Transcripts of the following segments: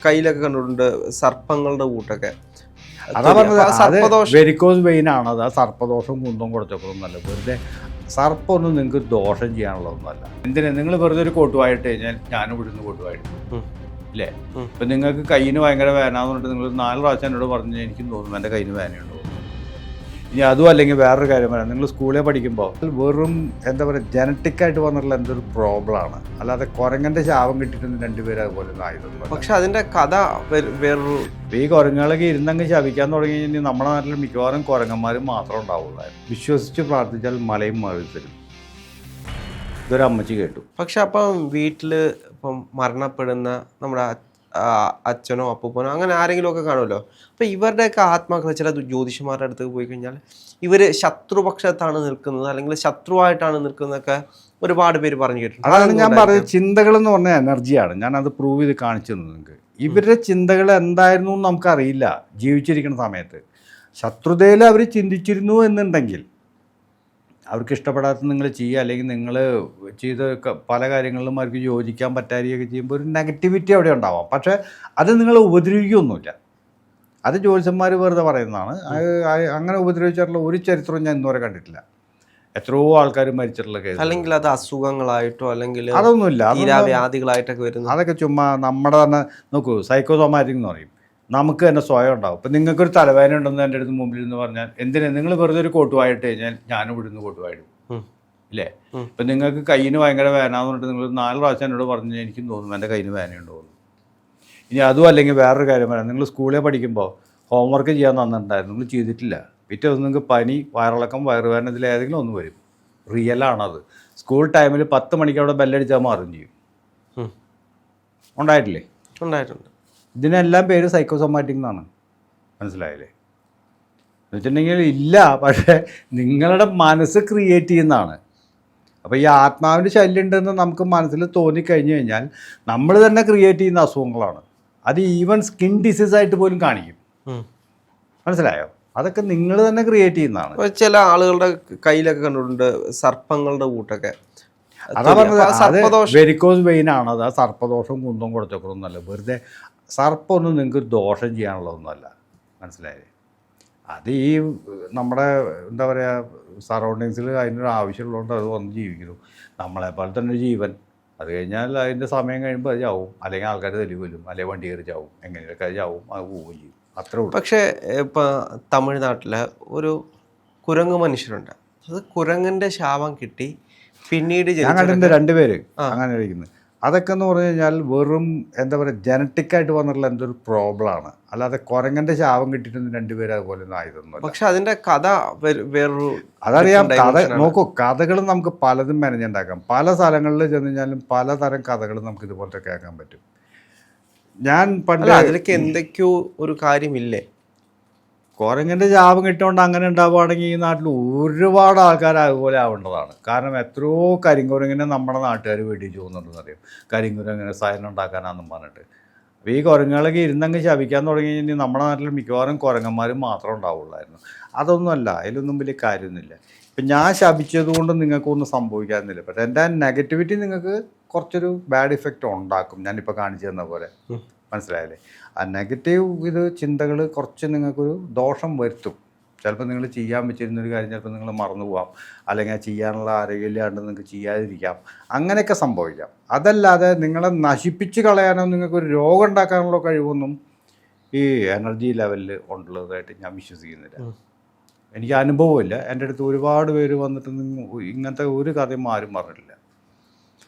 കയ്യിലൊക്കെ കണ്ടിട്ടുണ്ട് സർപ്പങ്ങളുടെ കൂട്ടൊക്കെ. അതാ പറഞ്ഞത്, അത് വെരിക്കോസ് വെയിൻ ആണ്. അത് ആ സർപ്പദോഷം കുന്തം കൊടുത്തപ്പോഴൊന്നല്ല. വെറുതെ സർപ്പമൊന്നും നിങ്ങൾക്ക് ദോഷം ചെയ്യാനുള്ളതൊന്നുമല്ല. എന്തിനാ നിങ്ങൾ വെറുതെ ഒരു കോട്ടുവായിട്ട് കഴിഞ്ഞാൽ ഞാനും ഇവിടുന്ന് കോട്ടുവായിട്ട് ഇല്ലേ? ഇപ്പം നിങ്ങൾക്ക് കയ്യിന് ഭയങ്കര വേനാന്ന് പറഞ്ഞിട്ട് നിങ്ങൾ 4 പ്രാവശ്യം എന്നോട് പറഞ്ഞു, എനിക്കും തോന്നുന്നു എൻ്റെ കയ്യിന് വേനയുണ്ടോ. ഇനി അതും അല്ലെങ്കിൽ വേറൊരു കാര്യം പറയാം, നിങ്ങൾ സ്കൂളിൽ പഠിക്കുമ്പോൾ വെറും എന്താ പറയുക ജനറ്റിക്കായിട്ട് വന്നിട്ടുള്ള എന്തൊരു പ്രോബ്ലമാണ്. അല്ലാതെ കുരങ്ങൻ്റെ ശാപം കിട്ടിയിട്ടൊന്നും രണ്ടുപേരും അതുപോലെ ഒന്നും ആയതൊന്നും. പക്ഷെ അതിൻ്റെ കഥ വേറൊരു ഈ കുരങ്ങുകളൊക്കെ ഇരുന്നങ്ങ് ശപിക്കാൻ തുടങ്ങി കഴിഞ്ഞാൽ നമ്മുടെ നാട്ടിൽ മിക്കവാറും കുരങ്ങന്മാരും മാത്രം ഉണ്ടാവുള്ളായിരുന്നു. വിശ്വസിച്ച് പ്രാർത്ഥിച്ചാൽ മലയും മഴ തരും. ഇതൊരു അമ്മച്ചി കേട്ടു. പക്ഷെ അപ്പം വീട്ടിൽ ഇപ്പം മരണപ്പെടുന്ന നമ്മുടെ അച്ഛനോ അപ്പൂപ്പനോ അങ്ങനെ ആരെങ്കിലും ഒക്കെ കാണുമല്ലോ. അപ്പം ഇവരുടെയൊക്കെ ആത്മാക്കൾ ചില ജ്യോതിഷന്മാരുടെ അടുത്തേക്ക് പോയി കഴിഞ്ഞാൽ ഇവർ ശത്രുപക്ഷത്താണ് നിൽക്കുന്നത്, അല്ലെങ്കിൽ ശത്രുവായിട്ടാണ് നിൽക്കുന്നതൊക്കെ ഒരുപാട് പേര് പറഞ്ഞു കേട്ടിട്ടുണ്ട്. അതാണ് ഞാൻ പറഞ്ഞത്, ചിന്തകൾ എന്ന് പറഞ്ഞ എനർജിയാണ്. ഞാനത് പ്രൂവ് ചെയ്ത് കാണിച്ചു തന്നു നിങ്ങൾക്ക്. ഇവരുടെ ചിന്തകൾ എന്തായിരുന്നു എന്ന് നമുക്കറിയില്ല. ജീവിച്ചിരിക്കുന്ന സമയത്ത് ശത്രുതയിൽ അവർ ചിന്തിച്ചിരുന്നു എന്നുണ്ടെങ്കിൽ അവർക്ക് ഇഷ്ടപ്പെടാത്ത നിങ്ങൾ ചെയ്യുക, അല്ലെങ്കിൽ നിങ്ങൾ ചെയ്ത പല കാര്യങ്ങളിലും അവർക്ക് യോജിക്കാൻ പറ്റാതെയൊക്കെ ചെയ്യുമ്പോൾ ഒരു നെഗറ്റിവിറ്റി അവിടെ ഉണ്ടാവാം. പക്ഷേ അത് നിങ്ങളെ ഉപദ്രവിക്കുകയൊന്നുമില്ല. അത് ജ്യോത്സ്യന്മാർ വെറുതെ പറയുന്നതാണ്. അങ്ങനെ ഉപദ്രവിച്ചിട്ടുള്ള ഒരു ചരിത്രവും ഞാൻ ഇന്നുവരെ കണ്ടിട്ടില്ല. എത്രയോ ആൾക്കാർ മരിച്ചിട്ടുള്ള കേസ്, അല്ലെങ്കിൽ അത് അസുഖങ്ങളായിട്ടോ അല്ലെങ്കിൽ അതൊന്നുമില്ല, വ്യാധികളായിട്ടൊക്കെ വരുന്നത്. അതൊക്കെ ചുമ്മാ നമ്മുടെ തന്നെ നോക്കൂ, സൈക്കോസോമാറ്റിക് എന്ന് പറയും. നമുക്ക് തന്നെ സ്വയം ഉണ്ടാവും. ഇപ്പം നിങ്ങൾക്കൊരു തലവേദന ഉണ്ടെന്ന് എൻ്റെ അടുത്ത് മുമ്പിൽ എന്ന് പറഞ്ഞാൽ എന്തിനാ നിങ്ങൾ വെറുതെ ഒരു കോട്ടുവായിട്ട് കഴിഞ്ഞാൽ ഞാനും ഇവിടുന്ന് കോട്ടുവായിടും ഇല്ലേ? ഇപ്പം നിങ്ങൾക്ക് കയ്യിന് ഭയങ്കര വേനാന്ന് പറഞ്ഞിട്ട് നിങ്ങൾ 4 പ്രാവശ്യം എന്നോട് പറഞ്ഞു, എനിക്കും തോന്നുന്നു എൻ്റെ കയ്യിന് വേനയുണ്ടോ. ഇനി അതും അല്ലെങ്കിൽ വേറൊരു കാര്യം പറയാം, നിങ്ങൾ സ്കൂളിൽ പഠിക്കുമ്പോൾ ഹോംവർക്ക് ചെയ്യാൻ തന്നിട്ടുണ്ടായിരുന്നു, നിങ്ങൾ ചെയ്തിട്ടില്ല. പിറ്റേ ദിവസം നിങ്ങൾക്ക് പനി, വയറിളക്കം, വയറുവേദന, ഇതിലേതെങ്കിലും ഒന്ന് വരും. റിയലാണത്. സ്കൂൾ ടൈമിൽ 10 മണിക്ക് അവിടെ ബെല്ലടിച്ചാൽ മാറും ചെയ്യും. ഉണ്ടായിട്ടില്ലേ? ഉണ്ടായിട്ടുണ്ട്. ഇതിനെല്ലാം പേര് സൈക്കോസോമാറ്റിക് എന്നാണ്. മനസ്സിലായില്ലേ? എന്ന് വെച്ചിട്ടുണ്ടെങ്കിൽ ഇല്ല, പക്ഷേ നിങ്ങളുടെ മനസ്സ് ക്രിയേറ്റ് ചെയ്യുന്നതാണ്. അപ്പോൾ ഈ ആത്മാവിൻ്റെ ശല്യം ഉണ്ടെന്ന് നമുക്ക് മനസ്സിൽ തോന്നിക്കഴിഞ്ഞു കഴിഞ്ഞാൽ നമ്മൾ തന്നെ ക്രിയേറ്റ് ചെയ്യുന്ന അസുഖങ്ങളാണ്. അത് ഈവൻ സ്കിൻ ഡിസീസായിട്ട് പോലും കാണിക്കും. മനസ്സിലായോ? അതൊക്കെ നിങ്ങൾ തന്നെ ക്രിയേറ്റ് ചെയ്യുന്നതാണ്. ചില ആളുകളുടെ കയ്യിലൊക്കെ കണ്ടിട്ടുണ്ട് സർപ്പങ്ങളുടെ കൂട്ടൊക്കെ. അതാ പറഞ്ഞത്, അത് വെരിക്കോസ് വെയിൻ ആണ്. അത് ആ സർപ്പദോഷം കുന്തം കൊടുത്തപ്പോഴൊന്നുമല്ല. വെറുതെ സർപ്പമൊന്നും നിങ്ങൾക്ക് ദോഷം ചെയ്യാനുള്ളതൊന്നുമല്ല. മനസ്സിലായില്ലേ? അത് ഈ നമ്മുടെ എന്താ പറയുക സറൗണ്ടിങ്സിൽ അതിനൊരു ആവശ്യമുള്ളതുകൊണ്ട് അത് വന്ന് ജീവിക്കുന്നു. നമ്മളെപ്പോലെ തന്നെ ഒരു ജീവൻ. അത് കഴിഞ്ഞാൽ അതിൻ്റെ സമയം കഴിയുമ്പോൾ അത് ചാവും, അല്ലെങ്കിൽ ആൾക്കാർ തല്ലി കൊല്ലും, അല്ലെങ്കിൽ വണ്ടി കയറി ചാവും, എങ്ങനെയൊക്കെ അത് ചാവും, അത് പോവുകയും ചെയ്യും. അത്രേ ഉള്ളൂ. പക്ഷേ ഇപ്പം തമിഴ്നാട്ടിൽ ഒരു കുരങ്ങ് മനുഷ്യരുണ്ട്. അത് കുരങ്ങൻ്റെ ശാപം കിട്ടി പിന്നീട് ഞാൻ കണ്ടിട്ടുണ്ട് 2 പേര് അങ്ങനെ ഇരിക്കുന്നത്. അതൊക്കെ എന്ന് പറഞ്ഞു കഴിഞ്ഞാൽ വെറും എന്താ പറയുക ജനറ്റിക്കായിട്ട് വന്നിട്ടുള്ള എന്തൊരു പ്രോബ്ലമാണ്. അല്ലാതെ കുരങ്ങൻ്റെ ശാപം കിട്ടിയിട്ടൊന്നും 2 പേര് അതുപോലെ ഒന്നും ആയതൊന്നും. പക്ഷെ അതിൻ്റെ കഥ വേറൊരു അതറിയാം. കഥ നോക്കൂ, കഥകൾ നമുക്ക് പലതും മെനഞ്ഞുണ്ടാക്കാം. പല സ്ഥലങ്ങളിൽ ചെന്ന് കഴിഞ്ഞാലും പലതരം കഥകൾ നമുക്ക് ഇതുപോലത്തെ കേൾക്കാൻ പറ്റും. ഞാൻ പണ്ട് അതിലേക്ക് എന്തൊക്കെയോ ഒരു കാര്യമില്ലേ? കുരങ്ങൻ്റെ ശാപം കിട്ടുകൊണ്ട് അങ്ങനെ ഉണ്ടാവുകയാണെങ്കിൽ ഈ നാട്ടിൽ ഒരുപാട് ആൾക്കാർ അതുപോലെ ആവേണ്ടതാണ്. കാരണം എത്രയോ കരിങ്കുരങ്ങിനെ നമ്മുടെ നാട്ടുകാർ വെടിച്ച് പോകുന്നുണ്ടെന്ന് അറിയാം. കരിങ്കുരങ്ങനെ സൈലൻ ഉണ്ടാക്കാനാണെന്നും പറഞ്ഞിട്ട്. അപ്പോൾ ഈ കുരങ്ങുകളൊക്കെ ഇരുന്നങ്ങ് ശപിക്കാൻ തുടങ്ങി കഴിഞ്ഞാൽ നമ്മുടെ നാട്ടിൽ മിക്കവാറും കുരങ്ങന്മാരും മാത്രം ഉണ്ടാവുള്ളായിരുന്നു. അതൊന്നുമല്ല, അതിലൊന്നും വലിയ കാര്യമൊന്നുമില്ല. ഇപ്പം ഞാൻ ശപിച്ചത് കൊണ്ട് നിങ്ങൾക്കൊന്നും സംഭവിക്കാറുന്നില്ല. പക്ഷേ എൻ്റെ നെഗറ്റിവിറ്റി നിങ്ങൾക്ക് കുറച്ചൊരു ബാഡ് ഇഫക്റ്റ് ഉണ്ടാക്കും. ഞാനിപ്പോൾ കാണിച്ചു തന്ന പോലെ. മനസ്സിലായല്ലേ? ആ നെഗറ്റീവ് ചിന്തകൾ കുറച്ച് നിങ്ങൾക്കൊരു ദോഷം വരുത്തും. ചിലപ്പോൾ നിങ്ങൾ ചെയ്യാൻ വെച്ചിരുന്നൊരു കാര്യം ചിലപ്പോൾ നിങ്ങൾ മറന്നു പോകാം, അല്ലെങ്കിൽ ചെയ്യാനുള്ള ആരോഗ്യമില്ലാണ്ട് നിങ്ങൾക്ക് ചെയ്യാതിരിക്കാം. അങ്ങനെയൊക്കെ സംഭവിക്കാം. അതല്ലാതെ നിങ്ങളെ നശിപ്പിച്ച് കളയാനോ നിങ്ങൾക്കൊരു രോഗം ഉണ്ടാക്കാനുള്ള കഴിവൊന്നും ഈ എനർജി ലെവലിൽ ഉള്ളതായിട്ട് ഞാൻ വിശ്വസിക്കുന്നില്ല. എനിക്ക് അനുഭവമില്ല. എൻ്റെ അടുത്ത് ഒരുപാട് പേര് വന്നിട്ട് ഇങ്ങനത്തെ ഒരു കഥയും ആരും പറഞ്ഞിട്ടില്ല.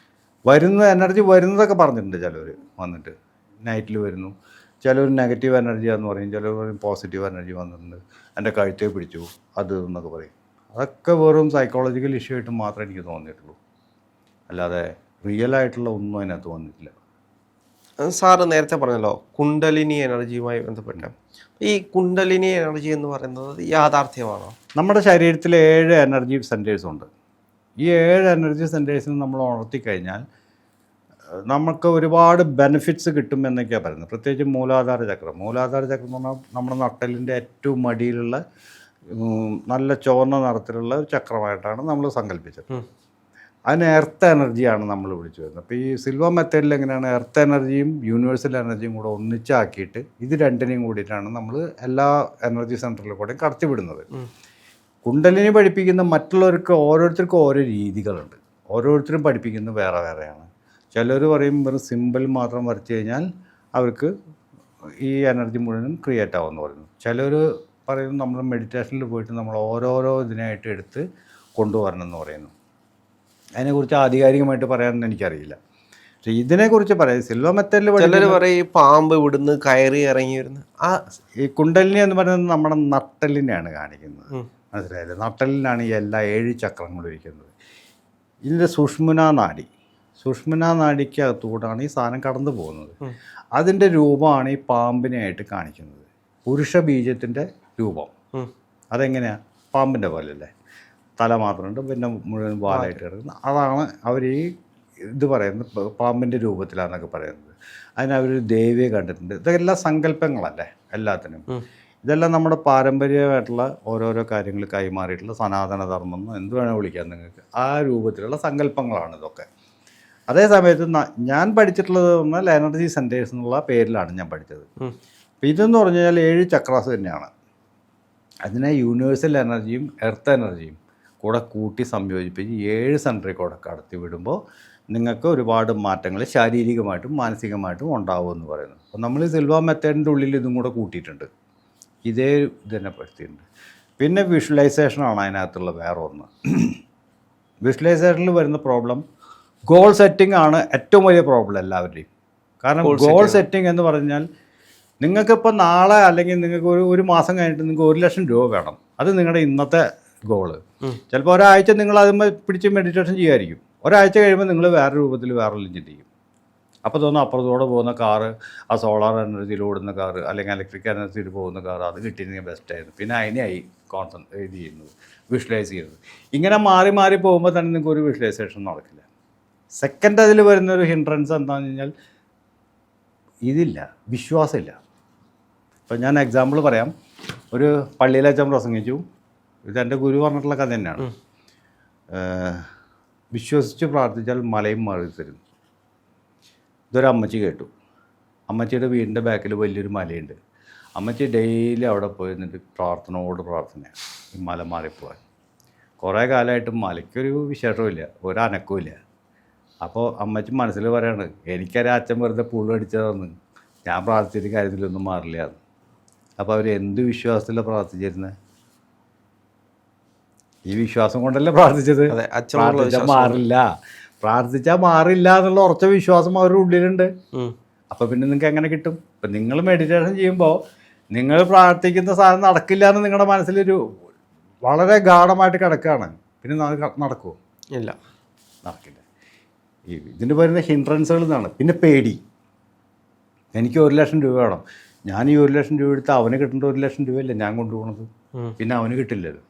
എനർജി വരുന്നതൊക്കെ പറഞ്ഞിട്ടുണ്ട്. ചിലവർ വന്നിട്ട് നൈറ്റിൽ വരുന്നു, ചിലർ നെഗറ്റീവ് എനർജിയാന്ന് പറയും, ചിലർ പറയും പോസിറ്റീവ് എനർജി വന്നിട്ടുണ്ട്, എൻ്റെ കഴുത്തെ പിടിച്ചു അത് എന്നൊക്കെ പറയും. അതൊക്കെ വെറും സൈക്കോളജിക്കൽ ഇഷ്യൂ ആയിട്ട് മാത്രമേ എനിക്ക് തോന്നിയിട്ടുള്ളൂ. അല്ലാതെ റിയലായിട്ടുള്ള ഒന്നും അതിനകത്ത് വന്നിട്ടില്ല. സാറ് നേരത്തെ പറഞ്ഞല്ലോ കുണ്ടലിനി എനർജിയുമായി ബന്ധപ്പെട്ട്. ഈ കുണ്ടലിനി എനർജി എന്ന് പറയുന്നത് യാഥാർത്ഥ്യമാണോ? നമ്മുടെ ശരീരത്തിൽ 7 എനർജി സെൻറ്റേഴ്സ് ഉണ്ട്. ഈ 7 എനർജി സെൻറ്റേഴ്സിന് നമ്മൾ ഉണർത്തിക്കഴിഞ്ഞാൽ നമുക്ക് ഒരുപാട് ബെനിഫിറ്റ്സ് കിട്ടും എന്നൊക്കെയാണ് പറയുന്നത്. പ്രത്യേകിച്ച് മൂലാധാര ചക്രം എന്ന് പറഞ്ഞാൽ നമ്മുടെ നട്ടലിൻ്റെ ഏറ്റവും മടിയിലുള്ള നല്ല ചുവന്ന നിറത്തിലുള്ള ഒരു ചക്രമായിട്ടാണ് നമ്മൾ സങ്കല്പിച്ചത്. അതിന് എർത്ത് എനർജിയാണ് നമ്മൾ വിളിച്ചു വരുന്നത്. അപ്പോൾ ഈ സിൽവർ മെത്തേഡിൽ എങ്ങനെയാണ് എർത്ത് എനർജിയും യൂണിവേഴ്സൽ എനർജിയും കൂടെ ഒന്നിച്ചാക്കിയിട്ട് ഇത് രണ്ടിനെയും കൂടിയിട്ടാണ് നമ്മൾ എല്ലാ എനർജി സെൻറ്ററിലും കൂടെ കടത്തിവിടുന്നത്. കുണ്ടലിനി പഠിപ്പിക്കുന്ന മറ്റുള്ളവർക്ക് ഓരോരുത്തർക്കും ഓരോ രീതികളുണ്ട്. ഓരോരുത്തരും പഠിപ്പിക്കുന്നത് വേറെ വേറെയാണ്. ചിലർ പറയും വെറും സിമ്പിൾ മാത്രം വരച്ച് കഴിഞ്ഞാൽ അവർക്ക് ഈ എനർജി മുഴുവനും ക്രിയേറ്റ് ആവുമെന്ന് പറയുന്നു. ചിലർ പറയുന്നു നമ്മൾ മെഡിറ്റേഷനിൽ പോയിട്ട് നമ്മൾ ഓരോരോ ഇതിനായിട്ട് എടുത്ത് കൊണ്ടുവരണം എന്ന് പറയുന്നു. അതിനെക്കുറിച്ച് ആധികാരികമായിട്ട് പറയാനൊന്നും എനിക്കറിയില്ല. പക്ഷേ ഇതിനെക്കുറിച്ച് പറയാം. സിൽവർ മെത്തേഡിൽ ചിലർ പറയും പാമ്പ് ഇവിടുന്ന് കയറി ഇറങ്ങി വരുന്ന ഈ കുണ്ടലിനി എന്ന് പറയുന്നത് നമ്മുടെ നട്ടലിനെയാണ് കാണിക്കുന്നത്. മനസ്സിലായില്ലേ? നട്ടലിനാണ് ഈ എല്ലാ 7 ചക്രങ്ങളും ഇരിക്കുന്നത്. ഇതിൻ്റെ സുഷ്മുനാ നാഡിക്കകത്തുകൂടാണ് ഈ സാധനം കടന്നു പോകുന്നത്. അതിൻ്റെ രൂപമാണ് ഈ പാമ്പിനെയായിട്ട് കാണിക്കുന്നത്. പുരുഷ ബീജത്തിൻ്റെ രൂപം അതെങ്ങനെയാണ്? പാമ്പിൻ്റെ പോലെയല്ലേ? തല മാത്രമുണ്ട്, പിന്നെ മുഴുവൻ വാലായിട്ട് കിടക്കുന്നത്. അതാണ് അവർ ഈ ഇത് പറയുന്നത് പാമ്പിൻ്റെ രൂപത്തിലാണെന്നൊക്കെ പറയുന്നത്. അതിനവർ ദേവിയെ കണ്ടിട്ടുണ്ട്. ഇതെല്ലാം സങ്കല്പങ്ങളല്ലേ എല്ലാത്തിനും. ഇതെല്ലാം നമ്മുടെ പാരമ്പര്യമായിട്ടുള്ള ഓരോരോ കാര്യങ്ങൾ കൈമാറിയിട്ടുള്ള സനാതന ധർമ്മം എന്ന് എന്ത് വേണേൽ വിളിക്കാം നിങ്ങൾക്ക്. ആ രൂപത്തിലുള്ള സങ്കല്പങ്ങളാണ് ഇതൊക്കെ. അതേ സമയത്ത് ഞാൻ പഠിച്ചിട്ടുള്ളത് പറഞ്ഞാൽ എനർജി സെൻറ്റേഴ്സ് എന്നുള്ള പേരിലാണ് ഞാൻ പഠിച്ചത്. അപ്പോൾ ഇതെന്ന് പറഞ്ഞു കഴിഞ്ഞാൽ 7 ചക്രാസ് തന്നെയാണ്. അതിനെ യൂണിവേഴ്സൽ എനർജിയും എർത്ത് എനർജിയും കൂടെ കൂട്ടി സംയോജിപ്പിച്ച് 7 സെൻറ്ററിൽ കൂടെ കടത്തി വിടുമ്പോൾ നിങ്ങൾക്ക് ഒരുപാട് മാറ്റങ്ങൾ ശാരീരികമായിട്ടും മാനസികമായിട്ടും ഉണ്ടാവുമെന്ന് പറയുന്നു. അപ്പോൾ നമ്മൾ ഈ സിൽവർ മെത്തേഡിൻ്റെ ഉള്ളിൽ ഇതും കൂടെ കൂട്ടിയിട്ടുണ്ട്. ഇതേ ഇതന്നെ പറ്റിയിട്ടുണ്ട്. പിന്നെ വിഷ്വലൈസേഷനാണ് അതിനകത്തുള്ള വേറെ ഒന്ന്. വിഷ്വലൈസേഷനിൽ വരുന്ന പ്രോബ്ലം ഗോൾ സെറ്റിംഗ് ആണ് ഏറ്റവും വലിയ പ്രോബ്ലം എല്ലാവരുടെയും. കാരണം ഗോൾ സെറ്റിംഗ് എന്ന് പറഞ്ഞാൽ നിങ്ങൾക്കിപ്പോൾ നാളെ അല്ലെങ്കിൽ നിങ്ങൾക്ക് ഒരു മാസം കഴിഞ്ഞിട്ട് നിങ്ങൾക്ക് 1 ലക്ഷം രൂപ വേണം. അത് നിങ്ങളുടെ ഇന്നത്തെ ഗോള്. ചിലപ്പോൾ ഒരാഴ്ച നിങ്ങൾ അതുമ്പോൾ പിടിച്ച് മെഡിറ്റേഷൻ ചെയ്യുമായിരിക്കും. ഒരാഴ്ച കഴിയുമ്പോൾ നിങ്ങൾ വേറെ രൂപത്തിൽ വേറെ ചിന്തിക്കും. അപ്പോൾ തോന്നുന്നു അപ്പുറത്തോടെ പോകുന്ന കാറ്, ആ സോളാർ എനർജിയിൽ ഓടുന്ന കാറ് അല്ലെങ്കിൽ ഇലക്ട്രിക് എനർജിയിൽ പോകുന്ന കാറ്, അത് കിട്ടിയിരുന്നെങ്കിൽ ബെസ്റ്റായിരുന്നു. പിന്നെ അതിനായി ഇത് ചെയ്യുന്നത്, വിഷ്വലൈസ് ചെയ്യുന്നത്. ഇങ്ങനെ മാറി മാറി പോകുമ്പോൾ തന്നെ നിങ്ങൾക്ക് ഒരു വിഷ്വലൈസേഷൻ നടക്കില്ല. സെക്കൻഡ് അതിൽ വരുന്നൊരു ഹിൻഡ്രൻസ് എന്താണെന്ന് കഴിഞ്ഞാൽ ഇതില്ല, വിശ്വാസമില്ല. ഇപ്പം ഞാൻ എക്സാമ്പിൾ പറയാം. ഒരു പള്ളിയിലച്ഛൻ പ്രസംഗിച്ചു. ഇതെൻ്റെ ഗുരു പറഞ്ഞിട്ടുള്ള കഥ തന്നെയാണ്. വിശ്വസിച്ച് പ്രാർത്ഥിച്ചാൽ മലയും മാറി തരും. ഇതൊരു അമ്മച്ചി കേട്ടു. അമ്മച്ചിയുടെ വീടിൻ്റെ ബാക്കിൽ വലിയൊരു മലയുണ്ട്. അമ്മച്ചി ഡെയിലി അവിടെ പോയി നിന്നിട്ട് പ്രാർത്ഥനയാണ് ഈ മല മാറിപ്പോവാൻ. കുറേ കാലമായിട്ട് മലയ്ക്കൊരു വിശേഷമില്ല, ഒരനക്കവും ഇല്ല. അപ്പോൾ അമ്മച്ചി മനസ്സിൽ പറയാണ്, എനിക്കൊരു അച്ഛൻ വെറുതെ പുഴു അടിച്ചതെന്ന്, ഞാൻ പ്രാർത്ഥിച്ചിട്ട് കാര്യത്തിലൊന്നും മാറില്ല എന്ന്. അപ്പോൾ അവർ എന്ത് വിശ്വാസത്തിലാണ് പ്രാർത്ഥിച്ചിരുന്നത്? ഈ വിശ്വാസം കൊണ്ടല്ലേ പ്രാർത്ഥിച്ചത്. പ്രാർത്ഥിച്ചാൽ മാറില്ല എന്നുള്ള ഉറച്ച വിശ്വാസം അവരുടെ ഉള്ളിലുണ്ട്. അപ്പോൾ പിന്നെ നിങ്ങൾക്ക് എങ്ങനെ കിട്ടും? ഇപ്പം നിങ്ങൾ മെഡിറ്റേഷൻ ചെയ്യുമ്പോൾ നിങ്ങൾ പ്രാർത്ഥിക്കുന്ന സാധനം നടക്കില്ല എന്ന് നിങ്ങളുടെ മനസ്സിലൊരു വളരെ ഗാഢമായിട്ട് കിടക്കുകയാണ്. പിന്നെ നടക്കുമോ? ഇല്ല, നടക്കില്ല. ഇതിന് വരുന്ന ഹിൻഡ്രൻസുകൾ എന്നാണ്. പിന്നെ പേടി. എനിക്ക് 1 ലക്ഷം രൂപ വേണം. ഞാൻ ഈ 1 ലക്ഷം രൂപ എടുത്ത് അവന് കിട്ടേണ്ട 1 ലക്ഷം രൂപയല്ലേ ഞാൻ കൊണ്ടുപോകണത്. പിന്നെ അവന് കിട്ടില്ലല്ലോ.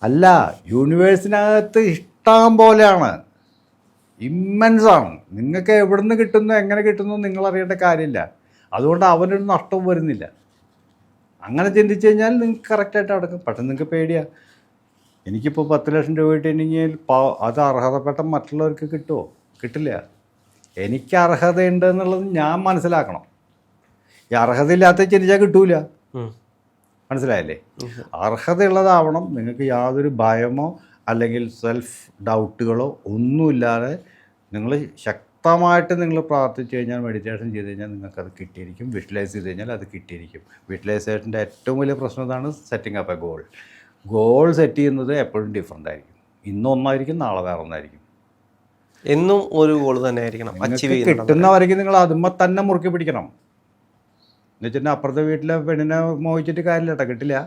അല്ല, യൂണിവേഴ്സിനകത്ത് ഇഷ്ടം പോലെയാണ്, ഇമ്മൻസാണ്. നിങ്ങൾക്ക് എവിടെ നിന്ന് കിട്ടുന്നു, എങ്ങനെ കിട്ടുന്നു നിങ്ങൾ അറിയേണ്ട കാര്യമില്ല. അതുകൊണ്ട് അവനൊരു നഷ്ടവും വരുന്നില്ല. അങ്ങനെ ചിന്തിച്ച് കഴിഞ്ഞാൽ നിങ്ങൾക്ക് കറക്റ്റായിട്ട് നടക്കും. പക്ഷെ നിങ്ങൾക്ക് പേടിയാണ്. എനിക്കിപ്പോൾ 10 ലക്ഷം രൂപ കിട്ടിയിട്ടുണ്ടെങ്കിൽ അത് അർഹതപ്പെട്ട മറ്റുള്ളവർക്ക് കിട്ടുമോ? കിട്ടില്ല. എനിക്ക് അർഹതയുണ്ട് എന്നുള്ളത് ഞാൻ മനസ്സിലാക്കണം. ഈ അർഹതയില്ലാത്ത ചിന്തിച്ചാൽ കിട്ടൂല. മനസ്സിലായില്ലേ? അർഹതയുള്ളതാവണം. നിങ്ങൾക്ക് യാതൊരു ഭയമോ അല്ലെങ്കിൽ സെൽഫ് ഡൗട്ടുകളോ ഒന്നുമില്ലാതെ നിങ്ങൾ ശക്തമായിട്ട് നിങ്ങൾ പ്രാർത്ഥിച്ചു കഴിഞ്ഞാൽ, മെഡിറ്റേഷൻ ചെയ്ത് കഴിഞ്ഞാൽ നിങ്ങൾക്കത് കിട്ടിയിരിക്കും. വിഷ്വലൈസ് ചെയ്ത് കഴിഞ്ഞാൽ അത് കിട്ടിയിരിക്കും. വിഷ്വലൈസേഷൻ്റെ ഏറ്റവും വലിയ പ്രശ്നം ഇതാണ്, setting up A goal set ചെയ്യുന്നത് എപ്പോഴും ഡിഫറെൻ്റ് ആയിരിക്കും. ഇന്നൊന്നായിരിക്കും, നാളെ വേറെ ഒന്നായിരിക്കും. എന്നും ഒരു ഗോൾ തന്നെ ആയിരിക്കണം. കിട്ടുന്നവരേക്കും നിങ്ങൾ അതുമ്മ തന്നെ മുറുക്കി പിടിക്കണം. എന്ന് വെച്ചിട്ടുണ്ടെങ്കിൽ അപ്പുറത്തെ വീട്ടിലെ പെണ്ണിനെ മോഹിച്ചിട്ട് കാര്യമില്ല കേട്ടോ, കിട്ടില്ല.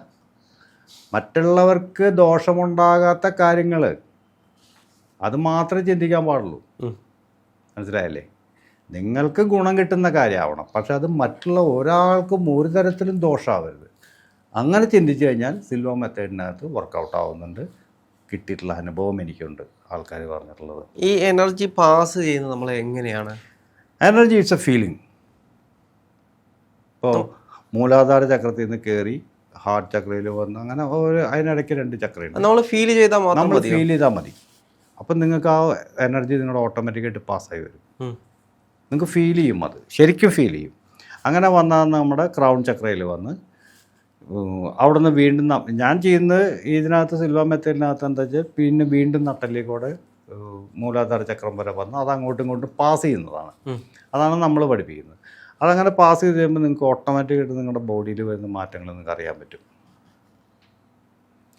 മറ്റുള്ളവർക്ക് ദോഷമുണ്ടാകാത്ത കാര്യങ്ങൾ അത് മാത്രമേ ചിന്തിക്കാൻ പാടുള്ളൂ. മനസ്സിലായല്ലേ? നിങ്ങൾക്ക് ഗുണം കിട്ടുന്ന കാര്യമാവണം. പക്ഷെ അത് മറ്റുള്ള ഒരാൾക്കും ഒരു തരത്തിലും ദോഷമാവരുത്. അങ്ങനെ ചിന്തിച്ചു കഴിഞ്ഞാൽ സിൽവർ മെത്തേഡിനകത്ത് വർക്കൗട്ട് ആവുന്നുണ്ട്. കിട്ടിയിട്ടുള്ള അനുഭവം എനിക്കുണ്ട്, ആൾക്കാർ പറഞ്ഞിട്ടുള്ളത്. ഈ എനർജി പാസ് ചെയ്യുന്നത് നമ്മൾ എങ്ങനെയാണ്? Energy it's A feeling. ഇപ്പോൾ മൂലാധാര ചക്രത്തിൽ നിന്ന് കയറി ഹാർട്ട് ചക്രയിൽ വന്ന് അങ്ങനെ അതിനിടയ്ക്ക് 2 ചക്രയുണ്ട്. നമ്മൾ ഫീൽ ചെയ്താൽ മാത്രം നമ്മൾ മതിയോ? ഫീൽ ചെയ്താൽ മതി. അപ്പം നിങ്ങൾക്ക് ആ എനർജി നിങ്ങളുടെ ഓട്ടോമാറ്റിക്കായിട്ട് പാസ്സായി വരും. നിങ്ങൾക്ക് ഫീൽ ചെയ്യും, അത് ശരിക്കും ഫീൽ ചെയ്യും. അങ്ങനെ വന്നാൽ നമ്മുടെ ക്രൗൺ ചക്രയിൽ വന്ന് അവിടെ നിന്ന് വീണ്ടും ഞാൻ ചെയ്യുന്നത് ഇതിനകത്ത് സിൽവ മെത്തേഡിനകത്ത് എന്താ വെച്ചാൽ പിന്നെ വീണ്ടും നട്ടലിലേക്കൂടെ മൂലാധാര ചക്രം വരെ വന്ന് അത് അങ്ങോട്ടും ഇങ്ങോട്ടും പാസ് ചെയ്യുന്നതാണ്. അതാണ് നമ്മൾ പഠിപ്പിക്കുന്നത്. അതങ്ങനെ പാസ് ചെയ്ത് കഴിയുമ്പോൾ നിങ്ങൾക്ക് ഓട്ടോമാറ്റിക്കായിട്ട് നിങ്ങളുടെ ബോഡിയിൽ വരുന്ന മാറ്റങ്ങൾ നിങ്ങൾക്ക് അറിയാൻ പറ്റും.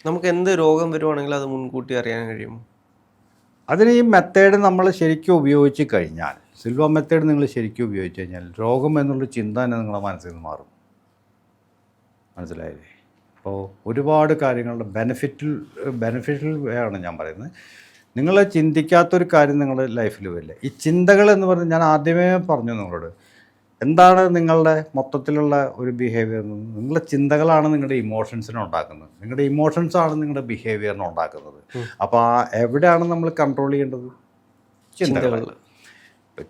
നമുക്ക് എന്ത് രോഗം വരുവാണെങ്കിൽ അത് മുൻകൂട്ടി അറിയാൻ കഴിയുമോ? അതിന് ഈ മെത്തേഡ് നമ്മൾ ശരിക്കും ഉപയോഗിച്ച് കഴിഞ്ഞാൽ, സിൽവ മെത്തേഡ് നിങ്ങൾ ശരിക്കും ഉപയോഗിച്ച് കഴിഞ്ഞാൽ രോഗം എന്നുള്ള ചിന്ത തന്നെ നിങ്ങളുടെ മനസ്സിൽ നിന്ന് മാറും. മനസ്സിലായില്ലേ? അപ്പോൾ ഒരുപാട് കാര്യങ്ങളുടെ ബെനിഫിഷ്യൽ വേ ആണ് ഞാൻ പറയുന്നത്. നിങ്ങൾ ചിന്തിക്കാത്തൊരു കാര്യം നിങ്ങളുടെ ലൈഫിൽ വരില്ല. ഈ ചിന്തകൾ എന്ന് പറഞ്ഞാൽ ഞാൻ ആദ്യമേ പറഞ്ഞു നിങ്ങളോട്, എന്താണ് നിങ്ങളുടെ മൊത്തത്തിലുള്ള ഒരു ബിഹേവിയർ? നിങ്ങളുടെ ചിന്തകളാണ് നിങ്ങളുടെ ഇമോഷൻസിനെ ഉണ്ടാക്കുന്നത്. നിങ്ങളുടെ ഇമോഷൻസാണ് നിങ്ങളുടെ ബിഹേവിയറിനെ ഉണ്ടാക്കുന്നത്. അപ്പോൾ എവിടെയാണ് നമ്മൾ കൺട്രോൾ ചെയ്യേണ്ടത്? ചിന്തകൾ.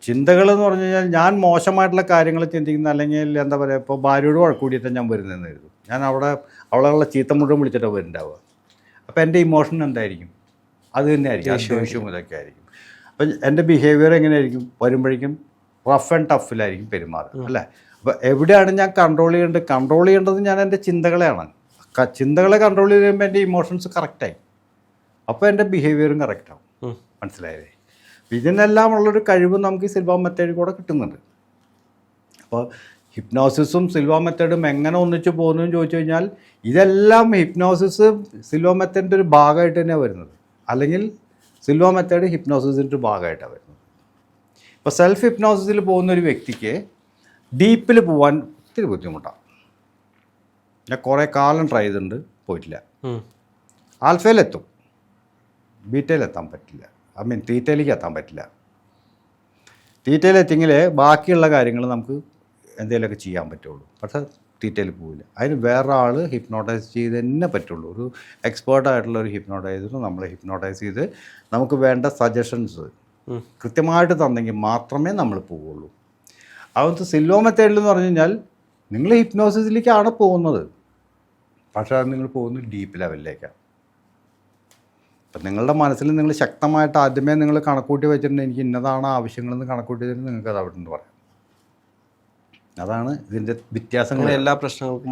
ചിന്തകൾ എന്ന് പറഞ്ഞു കഴിഞ്ഞാൽ ഞാൻ മോശമായിട്ടുള്ള കാര്യങ്ങൾ ചിന്തിക്കുന്ന, അല്ലെങ്കിൽ എന്താ പറയുക, ഇപ്പോൾ ഭാര്യയോട് വഴക്കൂടിയിട്ട് ഞാൻ വരുന്നതെന്ന് കരുതും. ഞാൻ അവളുള്ള ചീത്ത മുഴുവൻ വിളിച്ചിട്ട് വരുന്നുണ്ടാവുക. അപ്പോൾ എൻ്റെ ഇമോഷൻ എന്തായിരിക്കും? അത് തന്നെ ആയിരിക്കും, ദേഷ്യവും ഇതൊക്കെ ആയിരിക്കും. അപ്പം എൻ്റെ ബിഹേവിയർ എങ്ങനെയായിരിക്കും? വരുമ്പോഴേക്കും റഫ് ആൻഡ് ടഫിലായിരിക്കും പെരുമാറുക, അല്ലേ? അപ്പോൾ എവിടെയാണ് ഞാൻ കൺട്രോൾ ചെയ്യേണ്ടത്? ഞാൻ എൻ്റെ ചിന്തകളെയാണ്. ചിന്തകളെ കൺട്രോൾ ചെയ്യുമ്പോൾ എൻ്റെ ഇമോഷൻസ് കറക്റ്റായി, അപ്പോൾ എൻ്റെ ബിഹേവിയറും കറക്റ്റാവും. മനസ്സിലായേ? ഇതിനെല്ലാം ഉള്ളൊരു കഴിവ് നമുക്ക് ഈ സിൽവ മെത്തേഡിൽ കൂടെ കിട്ടുന്നുണ്ട്. അപ്പോൾ ഹിപ്നോസിസും സിൽവ മെത്തേഡും എങ്ങനെ ഒന്നിച്ച് പോകുന്നു എന്ന് ചോദിച്ചു കഴിഞ്ഞാൽ, ഇതെല്ലാം ഹിപ്നോസിസ് സിൽവ മെത്തേഡിൻ്റെ ഒരു ഭാഗമായിട്ട് തന്നെയാണ് വരുന്നത്. അല്ലെങ്കിൽ സിൽവ മെത്തേഡ് ഹിപ്നോസിസിൻ്റെ ഒരു ഭാഗമായിട്ടാണ് വരുന്നത്. ഇപ്പോൾ സെൽഫ് ഹിപ്നോസിസിൽ പോകുന്ന ഒരു വ്യക്തിക്ക് ഡീപ്പിൽ പോകാൻ ഒത്തിരി ബുദ്ധിമുട്ടാണ്. ഞാൻ കുറേ കാലം ട്രൈ ചെയ്തിട്ടുണ്ട്, പോയിട്ടില്ല. ആൽഫയിലെത്തും, ബീറ്റയിലെത്താൻ പറ്റില്ല. തീറ്റയിലേക്ക് എത്താൻ പറ്റില്ല. തീറ്റയിലെത്തിയെങ്കിൽ ബാക്കിയുള്ള കാര്യങ്ങൾ നമുക്ക് എന്തെങ്കിലുമൊക്കെ ചെയ്യാൻ പറ്റുള്ളൂ. പക്ഷേ തീറ്റയിൽ പോവില്ല. അതിന് വേറെ ആൾ ഹിപ്നോട്ടൈസ് ചെയ്ത് തന്നെ പറ്റുള്ളൂ. ഒരു എക്സ്പേർട്ടായിട്ടുള്ള ഒരു ഹിപ്നോട്ടൈസർ നമ്മളെ ഹിപ്നോട്ടൈസ് ചെയ്ത് നമുക്ക് വേണ്ട സജഷൻസ് കൃത്യമായിട്ട് തന്നെങ്കിൽ മാത്രമേ നമ്മൾ പോവുള്ളൂ. അതുകൊണ്ട് സിൽവ മെത്തേഡിൽ എന്ന് പറഞ്ഞു കഴിഞ്ഞാൽ നിങ്ങൾ ഹിപ്നോസിസിലേക്കാണ് പോകുന്നത്, പക്ഷേ അത് നിങ്ങൾ പോകുന്നത് ഡീപ്പ് ലെവലിലേക്കാണ്. അപ്പം നിങ്ങളുടെ മനസ്സിൽ നിങ്ങൾ ശക്തമായിട്ട് ആദ്യമേ നിങ്ങൾ കണക്കൂട്ടി വെച്ചിട്ടുണ്ട്, എനിക്ക് ഇന്നതാണ് ആവശ്യങ്ങളെന്ന് കണക്കൂട്ടി വെച്ചിട്ട് നിങ്ങൾക്ക് അത് അവിടെ നിന്ന് പറയാം. അതാണ് ഇതിൻ്റെ വ്യത്യാസങ്ങൾ. എല്ലാ പ്രശ്നങ്ങൾക്കും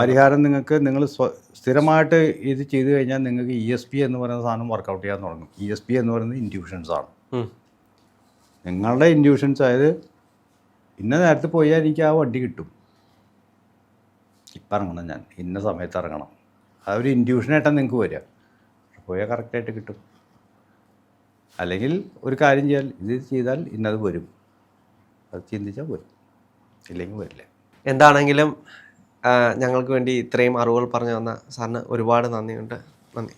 പരിഹാരം നിങ്ങൾ സ്ഥിരമായിട്ട് ഇത് ചെയ്തു കഴിഞ്ഞാൽ നിങ്ങൾക്ക് ESP എന്ന് പറയുന്ന സാധനം വർക്കൗട്ട് ചെയ്യാൻ തുടങ്ങും. ESP എന്ന് പറയുന്നത് ഇൻഡ്യൂഷൻസ് ആണ്. നിങ്ങളുടെ ഇൻഡ്യൂഷൻസ്, അതായത് ഇന്ന നേരത്തെ പോയാൽ എനിക്ക് ആ വണ്ടി കിട്ടും, ഇപ്പം ഇറങ്ങണം, ഞാൻ ഇന്ന സമയത്ത് ഇറങ്ങണം, അതൊരു ഇൻഡ്യൂഷനായിട്ടാണ് നിങ്ങൾക്ക് വരിക. പോയാൽ കറക്റ്റായിട്ട് കിട്ടും. അല്ലെങ്കിൽ ഒരു കാര്യം ഇത് ചെയ്താൽ ഇന്നത് വരും, അത് ചിന്തിച്ചാൽ വരും, ഇല്ലെങ്കിൽ വരില്ല. എന്താണെങ്കിലും ഞങ്ങൾക്ക് വേണ്ടി ഇത്രയും അറിവുകൾ പറഞ്ഞു തന്ന സാറിന് ഒരുപാട് നന്ദിയുണ്ട്. നന്ദി.